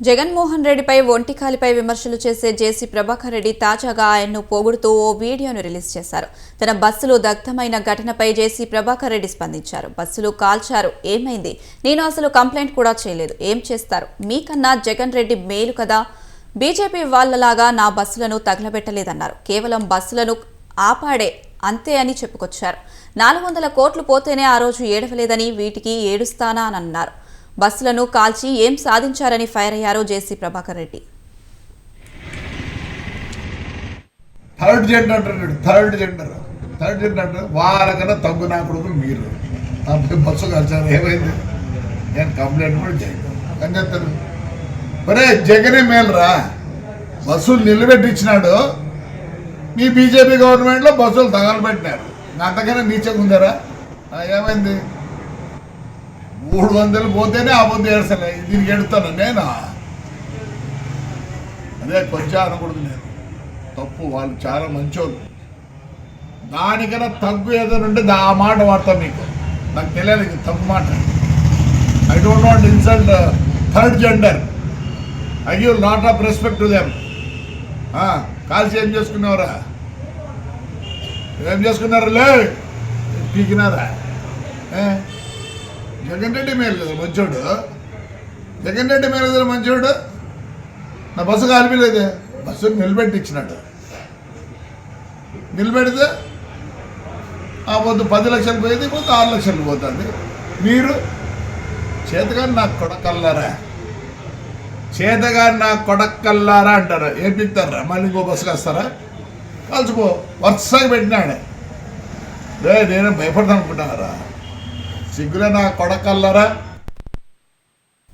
జగన్మోహన్ రెడ్డిపై ఒంటికాలిపై విమర్శలు చేసే జేసీ ప్రభాకర్ రెడ్డి తాజాగా ఆయన్ను పొగుడుతూ ఓ వీడియోను రిలీజ్ చేశారు. తన బస్సులు దగ్ధమైన ఘటనపై జేసీ ప్రభాకర్ రెడ్డి స్పందించారు. బస్సులు కాల్చారు, ఏమైంది? నేను అసలు కంప్లైంట్ కూడా చేయలేదు. ఏం చేస్తారు? మీకన్నా జగన్ రెడ్డి మేలు కదా. బీజేపీ వాళ్లలాగా నా బస్సులను తగలబెట్టలేదన్నారు. కేవలం బస్సులను ఆపాడే అంతే అని చెప్పుకొచ్చారు. 400 కోట్లు పోతేనే ఆ రోజు ఏడవలేదని, వీటికి ఏడుస్తానా అని అన్నారు. బస్సులను కాల్చి ఏం సాధించారని ఫైర్ అయ్యారు జేసీ ప్రభాకర్ రెడ్డి. థర్డ్ జెండర్ వాళ్ళకన్నా తగ్గు నా కొడుకు మీరు బస్సు కలిసారు. ఏమైంది? నేను కంప్లైంట్ కూడా చేయను అని చెప్తాను. ఒరే జగనే మేలురా, బస్సులు నిలబెట్టించినాడు. మీ బీజేపీ గవర్నమెంట్లో బస్సులు తగలబెట్టినారు. అంతకన్నా నీచగా ఉందారా? ఏమైంది? 300 పోతేనే ఆ పొద్దు ఏడ్చలే, దీనికి ఎడుతాను నేను. అదే కొంచెం అనకూడదు, నేను తప్పు. వాళ్ళు చాలా మంచోళ్ళు. దానికన్నా తగ్గు ఏదైనా ఉంటే ఆ మాట వాడతా. మీకు నాకు తెలియదు తప్పు మాట. I don't want insult third gender. I give lot of respect to them. కాల్సి ఏం చేసుకున్నావురా? ఏం చేసుకున్నారు? లే పీకినారా? జగన్ రెడ్డి మేలు కదా మంచోడు. జగన్ రెడ్డి మేలు కదా మంచోడు. నా బస్సు కాలిపోలేదే, బస్సును నిలబెట్టించినాడు. నిలబెడితే ఆ పొద్దు 10 లక్షలు పోయేది, పొద్దు 6 లక్షలు పోతుంది. మీరు చేతగాని నాకు కొడకల్లారా, చేతగాని నాకు కొడకల్లారా అంటారు. ఏం పిక్తారా? మళ్ళీ ఇంకో బస్సుకి వస్తారా? కలిసిపో. వరుసగా పెట్టినాడు. నేనే భయపడతాను అనుకుంటున్నారా? సిగ్గులే నా కొడకల్లారా.